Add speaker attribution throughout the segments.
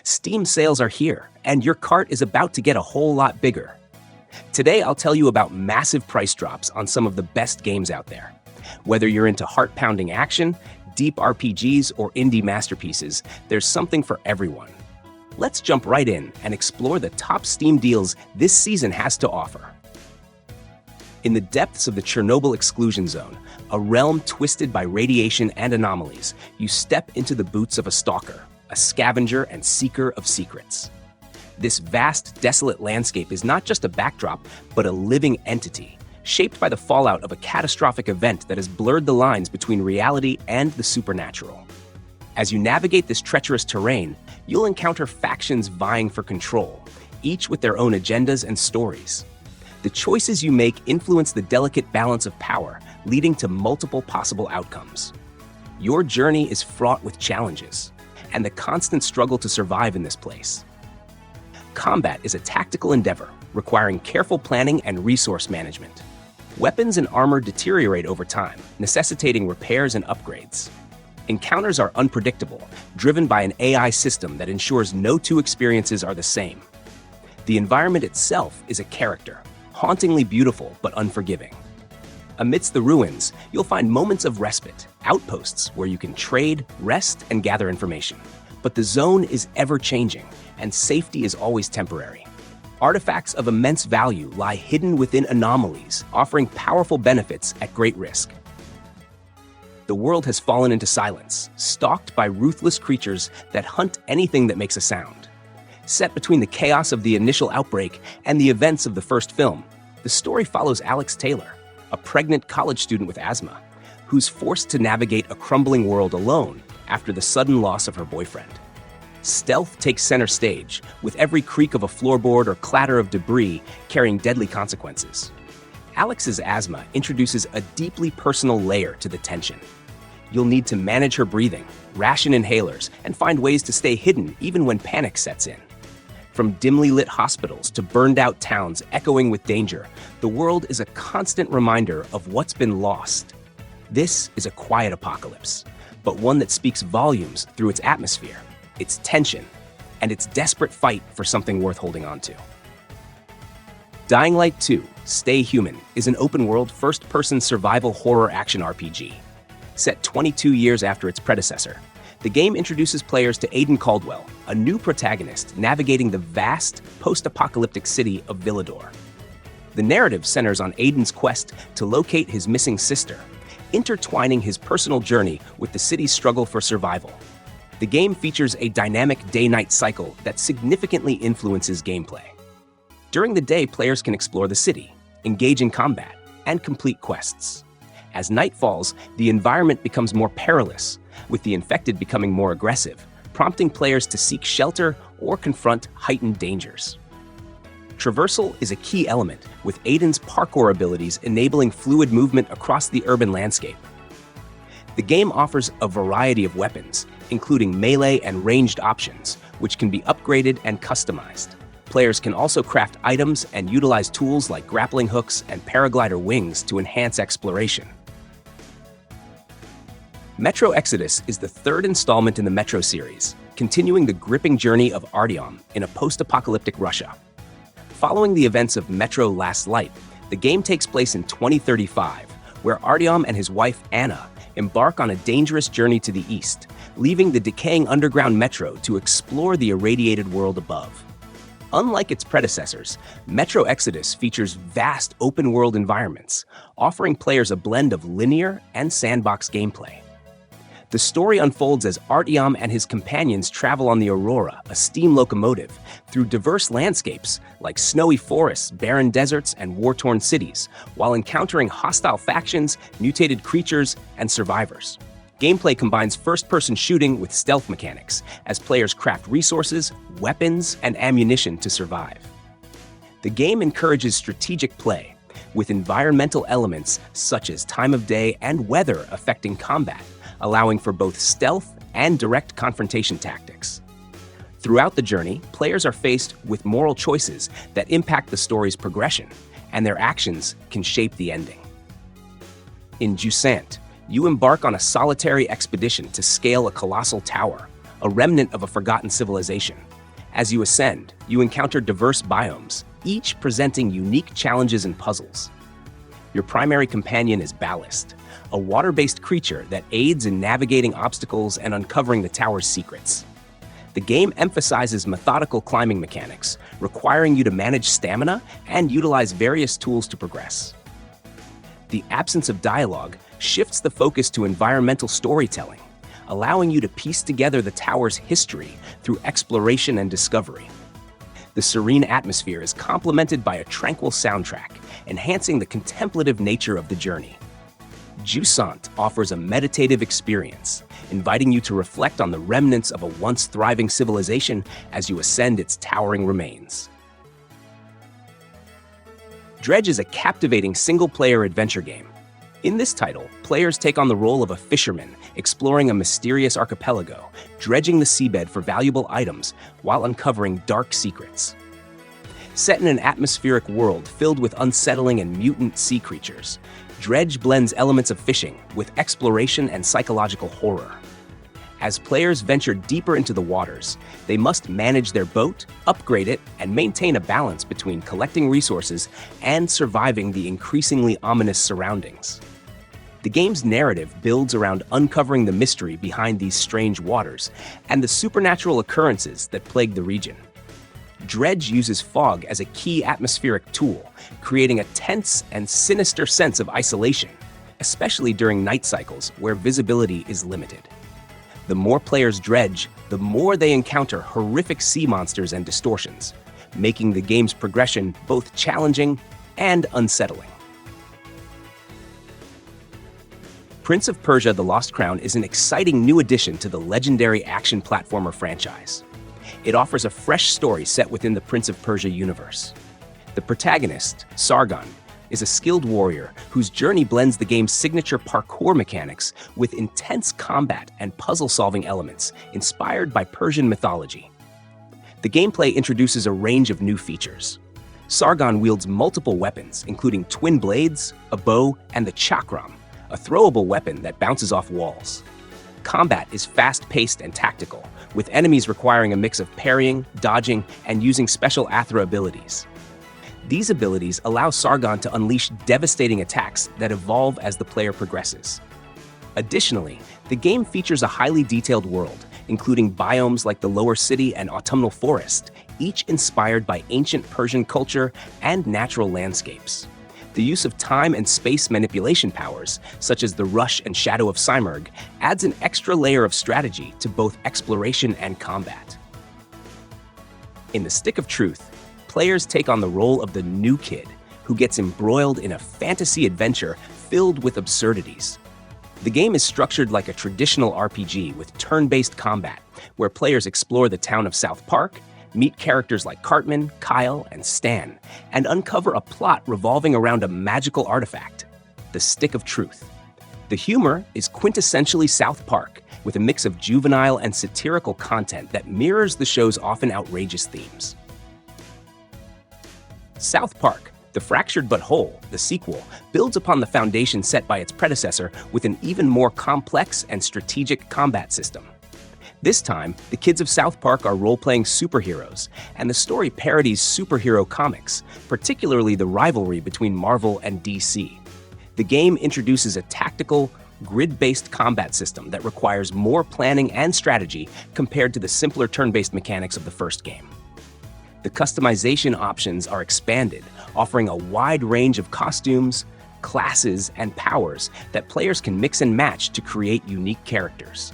Speaker 1: Steam sales are here, and your cart is about to get a whole lot bigger. Today, I'll tell you about massive price drops on some of the best games out there. Whether you're into heart-pounding action, deep RPGs, or indie masterpieces, there's something for everyone. Let's jump right in and explore the top Steam deals this season has to offer. In the depths of the Chernobyl exclusion zone, a realm twisted by radiation and anomalies, you step into the boots of a stalker, a scavenger and seeker of secrets. This vast, desolate landscape is not just a backdrop, but a living entity, shaped by the fallout of a catastrophic event that has blurred the lines between reality and the supernatural. As you navigate this treacherous terrain, you'll encounter factions vying for control, each with their own agendas and stories. The choices you make influence the delicate balance of power, leading to multiple possible outcomes. Your journey is fraught with challenges, and the constant struggle to survive in this place. Combat is a tactical endeavor, requiring careful planning and resource management. Weapons and armor deteriorate over time, necessitating repairs and upgrades. Encounters are unpredictable, driven by an AI system that ensures no two experiences are the same. The environment itself is a character, hauntingly beautiful but unforgiving. Amidst the ruins, you'll find moments of respite, outposts where you can trade, rest, and gather information. But the zone is ever-changing, and safety is always temporary. Artifacts of immense value lie hidden within anomalies, offering powerful benefits at great risk. The world has fallen into silence, stalked by ruthless creatures that hunt anything that makes a sound. Set between the chaos of the initial outbreak and the events of the first film, the story follows Alex Taylor, a pregnant college student with asthma, who's forced to navigate a crumbling world alone after the sudden loss of her boyfriend. Stealth takes center stage, with every creak of a floorboard or clatter of debris carrying deadly consequences. Alex's asthma introduces a deeply personal layer to the tension. You'll need to manage her breathing, ration inhalers, and find ways to stay hidden even when panic sets in. From dimly lit hospitals to burned-out towns echoing with danger, the world is a constant reminder of what's been lost. This is a quiet apocalypse, but one that speaks volumes through its atmosphere, its tension, and its desperate fight for something worth holding on to. Dying Light 2: Stay Human is an open-world, first-person survival horror action RPG. Set 22 years after its predecessor, the game introduces players to Aiden Caldwell, a new protagonist navigating the vast, post-apocalyptic city of Villador. The narrative centers on Aiden's quest to locate his missing sister, intertwining his personal journey with the city's struggle for survival. The game features a dynamic day-night cycle that significantly influences gameplay. During the day, players can explore the city, engage in combat, and complete quests. As night falls, the environment becomes more perilous, with the infected becoming more aggressive, prompting players to seek shelter or confront heightened dangers. Traversal is a key element, with Aiden's parkour abilities enabling fluid movement across the urban landscape. The game offers a variety of weapons, including melee and ranged options, which can be upgraded and customized. Players can also craft items and utilize tools like grappling hooks and paraglider wings to enhance exploration. Metro Exodus is the third installment in the Metro series, continuing the gripping journey of Artyom in a post-apocalyptic Russia. Following the events of Metro Last Light, the game takes place in 2035, where Artyom and his wife Anna embark on a dangerous journey to the east, leaving the decaying underground metro to explore the irradiated world above. Unlike its predecessors, Metro Exodus features vast open-world environments, offering players a blend of linear and sandbox gameplay. The story unfolds as Artyom and his companions travel on the Aurora, a steam locomotive, through diverse landscapes like snowy forests, barren deserts, and war-torn cities, while encountering hostile factions, mutated creatures, and survivors. Gameplay combines first-person shooting with stealth mechanics, as players craft resources, weapons, and ammunition to survive. The game encourages strategic play, with environmental elements such as time of day and weather affecting combat, allowing for both stealth and direct confrontation tactics. Throughout the journey, players are faced with moral choices that impact the story's progression, and their actions can shape the ending. In Jusant, you embark on a solitary expedition to scale a colossal tower, a remnant of a forgotten civilization. As you ascend, you encounter diverse biomes, each presenting unique challenges and puzzles. Your primary companion is Ballast, a water-based creature that aids in navigating obstacles and uncovering the tower's secrets. The game emphasizes methodical climbing mechanics, requiring you to manage stamina and utilize various tools to progress. The absence of dialogue shifts the focus to environmental storytelling, allowing you to piece together the tower's history through exploration and discovery. The serene atmosphere is complemented by a tranquil soundtrack, enhancing the contemplative nature of the journey. Jusant offers a meditative experience, inviting you to reflect on the remnants of a once thriving civilization as you ascend its towering remains. Dredge is a captivating single-player adventure game. In this title, players take on the role of a fisherman, exploring a mysterious archipelago, dredging the seabed for valuable items while uncovering dark secrets. Set in an atmospheric world filled with unsettling and mutant sea creatures, Dredge blends elements of fishing with exploration and psychological horror. As players venture deeper into the waters, they must manage their boat, upgrade it, and maintain a balance between collecting resources and surviving the increasingly ominous surroundings. The game's narrative builds around uncovering the mystery behind these strange waters and the supernatural occurrences that plague the region. Dredge uses fog as a key atmospheric tool, creating a tense and sinister sense of isolation, especially during night cycles where visibility is limited. The more players dredge, the more they encounter horrific sea monsters and distortions, making the game's progression both challenging and unsettling. Prince of Persia: The Lost Crown is an exciting new addition to the legendary action platformer franchise. It offers a fresh story set within the Prince of Persia universe. The protagonist, Sargon, is a skilled warrior whose journey blends the game's signature parkour mechanics with intense combat and puzzle-solving elements inspired by Persian mythology. The gameplay introduces a range of new features. Sargon wields multiple weapons, including twin blades, a bow, and the chakram, a throwable weapon that bounces off walls. Combat is fast-paced and tactical, with enemies requiring a mix of parrying, dodging, and using special Athra abilities. These abilities allow Sargon to unleash devastating attacks that evolve as the player progresses. Additionally, the game features a highly detailed world, including biomes like the Lower City and Autumnal Forest, each inspired by ancient Persian culture and natural landscapes. The use of time and space manipulation powers, such as the Rush and Shadow of Simurgh, adds an extra layer of strategy to both exploration and combat. In the Stick of Truth, players take on the role of the new kid, who gets embroiled in a fantasy adventure filled with absurdities. The game is structured like a traditional RPG with turn-based combat, where players explore the town of South Park, meet characters like Cartman, Kyle, and Stan, and uncover a plot revolving around a magical artifact, the Stick of Truth. The humor is quintessentially South Park, with a mix of juvenile and satirical content that mirrors the show's often outrageous themes. South Park: The Fractured But Whole, the sequel, builds upon the foundation set by its predecessor with an even more complex and strategic combat system. This time, the kids of South Park are role-playing superheroes, and the story parodies superhero comics, particularly the rivalry between Marvel and DC. The game introduces a tactical, grid-based combat system that requires more planning and strategy compared to the simpler turn-based mechanics of the first game. The customization options are expanded, offering a wide range of costumes, classes, and powers that players can mix and match to create unique characters.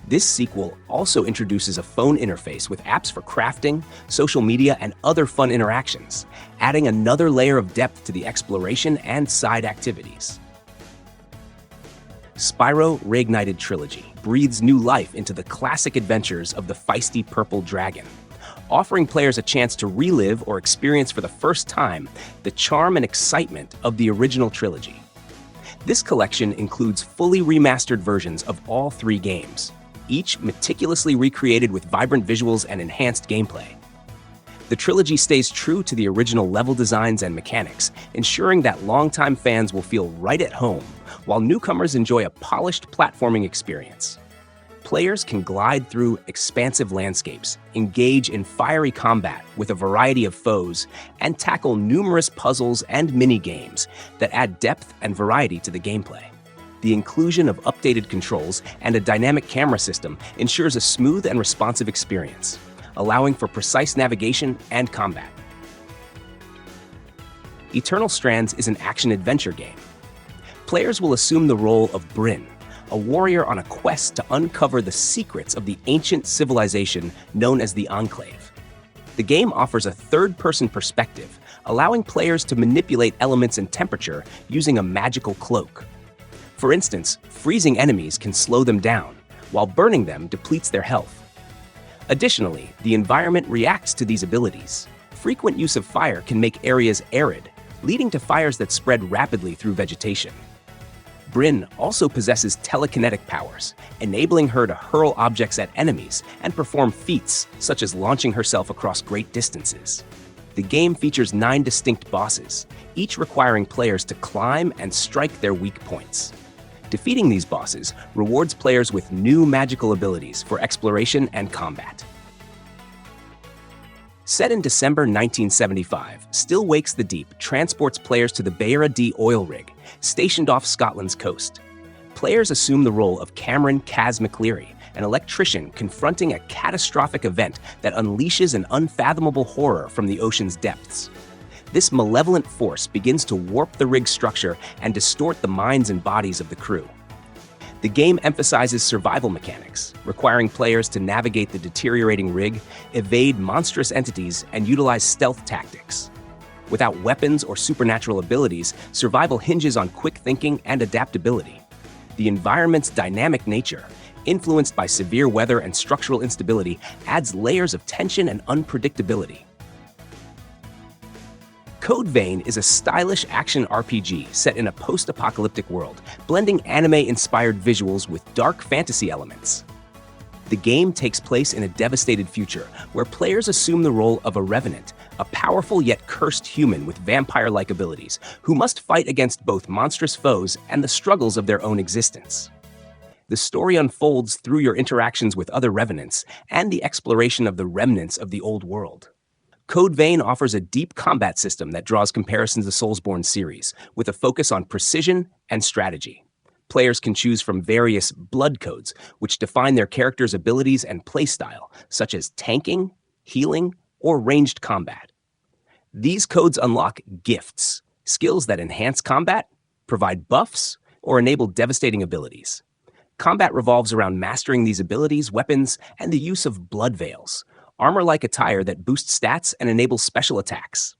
Speaker 1: This sequel also introduces a phone interface with apps for crafting, social media, and other fun interactions, adding another layer of depth to the exploration and side activities. Spyro Reignited Trilogy breathes new life into the classic adventures of the feisty purple dragon, offering players a chance to relive or experience for the first time the charm and excitement of the original trilogy. This collection includes fully remastered versions of all three games, each meticulously recreated with vibrant visuals and enhanced gameplay. The trilogy stays true to the original level designs and mechanics, ensuring that longtime fans will feel right at home, while newcomers enjoy a polished platforming experience. players can glide through expansive landscapes, engage in fiery combat with a variety of foes, and tackle numerous puzzles and mini-games that add depth and variety to the gameplay. The inclusion of updated controls and a dynamic camera system ensures a smooth and responsive experience, allowing for precise navigation and combat. Eternal Strands is an action-adventure game. Players will assume the role of Bryn, a warrior on a quest to uncover the secrets of the ancient civilization known as the Enclave. The game offers a third-person perspective, allowing players to manipulate elements and temperature using a magical cloak. For instance, freezing enemies can slow them down, while burning them depletes their health. Additionally, the environment reacts to these abilities. Frequent use of fire can make areas arid, leading to fires that spread rapidly through vegetation. Bryn also possesses telekinetic powers, enabling her to hurl objects at enemies and perform feats such as launching herself across great distances. The game features 9 distinct bosses, each requiring players to climb and strike their weak points. Defeating these bosses rewards players with new magical abilities for exploration and combat. Set in December 1975, Still Wakes the Deep transports players to the Beira D oil rig, stationed off Scotland's coast. Players assume the role of Cameron Kaz McCleary, an electrician confronting a catastrophic event that unleashes an unfathomable horror from the ocean's depths. This malevolent force begins to warp the rig's structure and distort the minds and bodies of the crew. The game emphasizes survival mechanics, requiring players to navigate the deteriorating rig, evade monstrous entities, and utilize stealth tactics. Without weapons or supernatural abilities, survival hinges on quick thinking and adaptability. The environment's dynamic nature, influenced by severe weather and structural instability, adds layers of tension and unpredictability. Code Vein is a stylish action RPG set in a post-apocalyptic world, blending anime-inspired visuals with dark fantasy elements. The game takes place in a devastated future, where players assume the role of a revenant, a powerful yet cursed human with vampire-like abilities, who must fight against both monstrous foes and the struggles of their own existence. The story unfolds through your interactions with other revenants and the exploration of the remnants of the old world. Code Vein offers a deep combat system that draws comparisons to Soulsborne series, with a focus on precision and strategy. Players can choose from various blood codes, which define their character's abilities and playstyle, such as tanking, healing, or ranged combat. These codes unlock gifts, skills that enhance combat, provide buffs, or enable devastating abilities. Combat revolves around mastering these abilities, weapons, and the use of blood veils, armor-like attire that boosts stats and enables special attacks.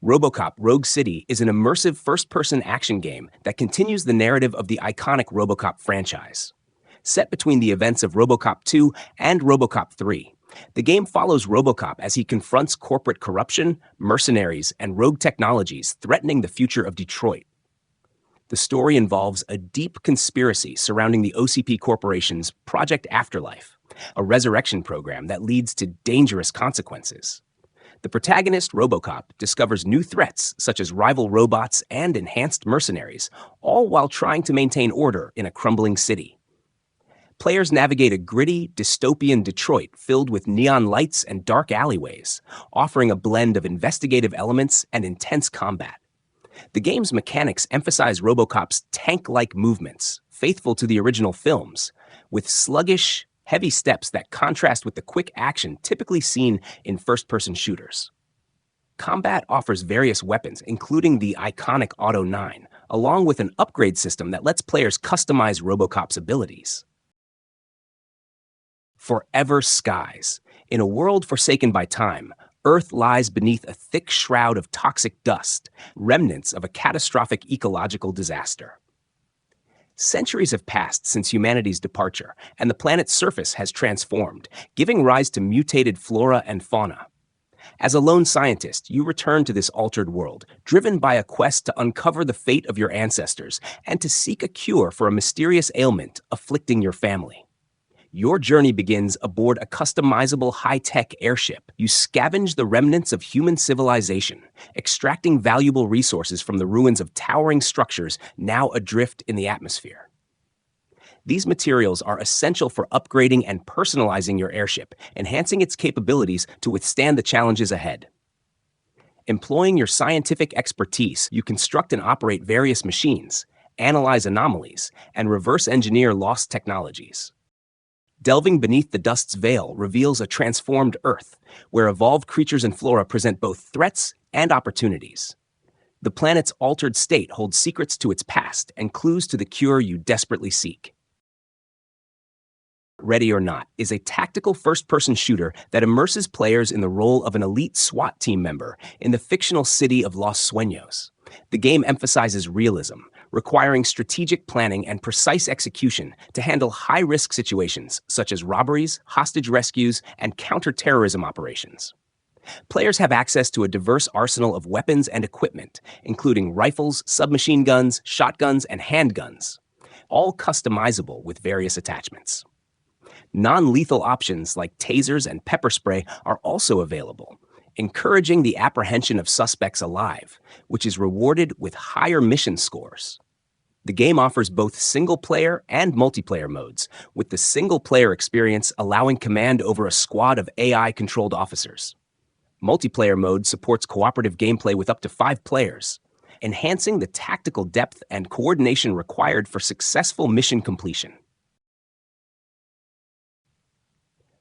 Speaker 1: RoboCop Rogue City is an immersive first-person action game that continues the narrative of the iconic RoboCop franchise. Set between the events of RoboCop 2 and RoboCop 3, the game follows RoboCop as he confronts corporate corruption, mercenaries, and rogue technologies threatening the future of Detroit. The story involves a deep conspiracy surrounding the OCP Corporation's Project Afterlife, a resurrection program that leads to dangerous consequences. The protagonist, RoboCop, discovers new threats such as rival robots and enhanced mercenaries, all while trying to maintain order in a crumbling city. Players navigate a gritty, dystopian Detroit filled with neon lights and dark alleyways, offering a blend of investigative elements and intense combat. The game's mechanics emphasize RoboCop's tank-like movements, faithful to the original films, with sluggish, heavy steps that contrast with the quick action typically seen in first-person shooters. Combat offers various weapons, including the iconic Auto 9, along with an upgrade system that lets players customize RoboCop's abilities. Forever Skies. In a world forsaken by time, Earth lies beneath a thick shroud of toxic dust, remnants of a catastrophic ecological disaster. Centuries have passed since humanity's departure, and the planet's surface has transformed, giving rise to mutated flora and fauna. As a lone scientist, you return to this altered world, driven by a quest to uncover the fate of your ancestors and to seek a cure for a mysterious ailment afflicting your family. Your journey begins aboard a customizable high-tech airship. You scavenge the remnants of human civilization, extracting valuable resources from the ruins of towering structures now adrift in the atmosphere. These materials are essential for upgrading and personalizing your airship, enhancing its capabilities to withstand the challenges ahead. Employing your scientific expertise, you construct and operate various machines, analyze anomalies, and reverse engineer lost technologies. Delving beneath the dust's veil reveals a transformed Earth, where evolved creatures and flora present both threats and opportunities. The planet's altered state holds secrets to its past and clues to the cure you desperately seek. Ready or Not is a tactical first-person shooter that immerses players in the role of an elite SWAT team member in the fictional city of Los Sueños. The game emphasizes realism, requiring strategic planning and precise execution to handle high-risk situations such as robberies, hostage rescues, and counter-terrorism operations. Players have access to a diverse arsenal of weapons and equipment, including rifles, submachine guns, shotguns, and handguns, all customizable with various attachments. Non-lethal options like tasers and pepper spray are also available, encouraging the apprehension of suspects alive, which is rewarded with higher mission scores. The game offers both single-player and multiplayer modes, with the single-player experience allowing command over a squad of AI-controlled officers. Multiplayer mode supports cooperative gameplay with up to 5 players, enhancing the tactical depth and coordination required for successful mission completion.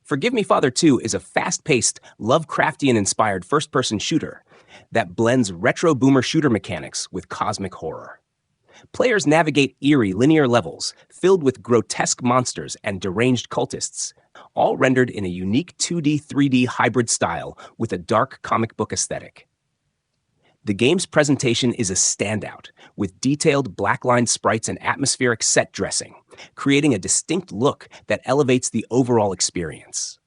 Speaker 1: Forgive Me Father 2 is a fast-paced, Lovecraftian-inspired first-person shooter that blends retro boomer shooter mechanics with cosmic horror. Players navigate eerie linear levels filled with grotesque monsters and deranged cultists, all rendered in a unique 2D-3D hybrid style with a dark comic book aesthetic. The game's presentation is a standout, with detailed black-lined sprites and atmospheric set dressing, creating a distinct look that elevates the overall experience.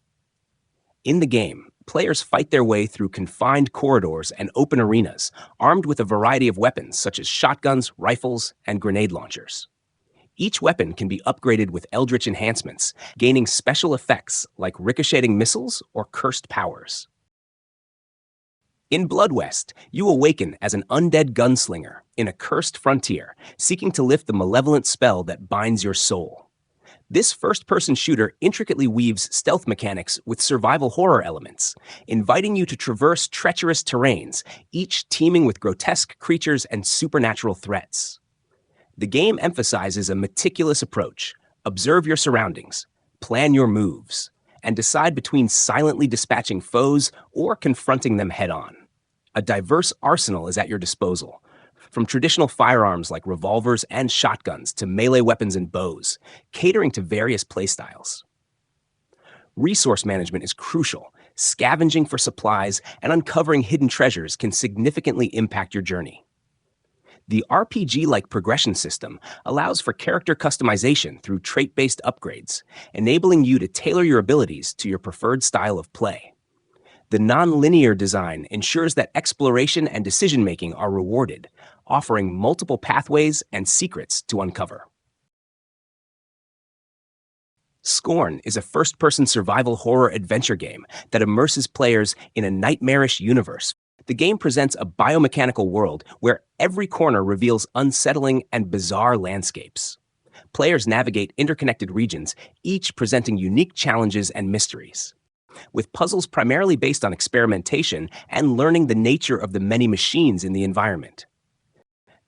Speaker 1: In the game, players fight their way through confined corridors and open arenas, armed with a variety of weapons such as shotguns, rifles, and grenade launchers. Each weapon can be upgraded with eldritch enhancements, gaining special effects like ricocheting missiles or cursed powers. In Blood West, you awaken as an undead gunslinger in a cursed frontier, seeking to lift the malevolent spell that binds your soul. This first-person shooter intricately weaves stealth mechanics with survival horror elements, inviting you to traverse treacherous terrains, each teeming with grotesque creatures and supernatural threats. The game emphasizes a meticulous approach. Observe your surroundings, plan your moves, and decide between silently dispatching foes or confronting them head-on. A diverse arsenal is at your disposal, from traditional firearms like revolvers and shotguns to melee weapons and bows, catering to various playstyles. Resource management is crucial. Scavenging for supplies and uncovering hidden treasures can significantly impact your journey. The RPG-like progression system allows for character customization through trait-based upgrades, enabling you to tailor your abilities to your preferred style of play. The non-linear design ensures that exploration and decision-making are rewarded, offering multiple pathways and secrets to uncover. Scorn is a first-person survival horror adventure game that immerses players in a nightmarish universe. The game presents a biomechanical world where every corner reveals unsettling and bizarre landscapes. Players navigate interconnected regions, each presenting unique challenges and mysteries, with puzzles primarily based on experimentation and learning the nature of the many machines in the environment.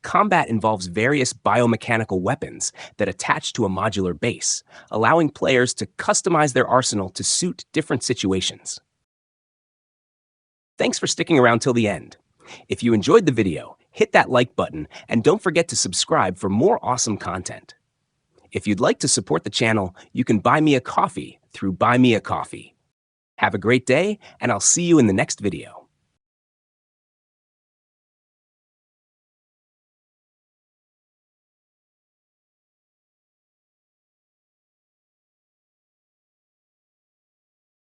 Speaker 1: Combat involves various biomechanical weapons that attach to a modular base, allowing players to customize their arsenal to suit different situations. Thanks for sticking around till the end. If you enjoyed the video, hit that like button and don't forget to subscribe for more awesome content. If you'd like to support the channel, you can buy me a coffee through Buy Me a Coffee. Have a great day, and I'll see you in the next video.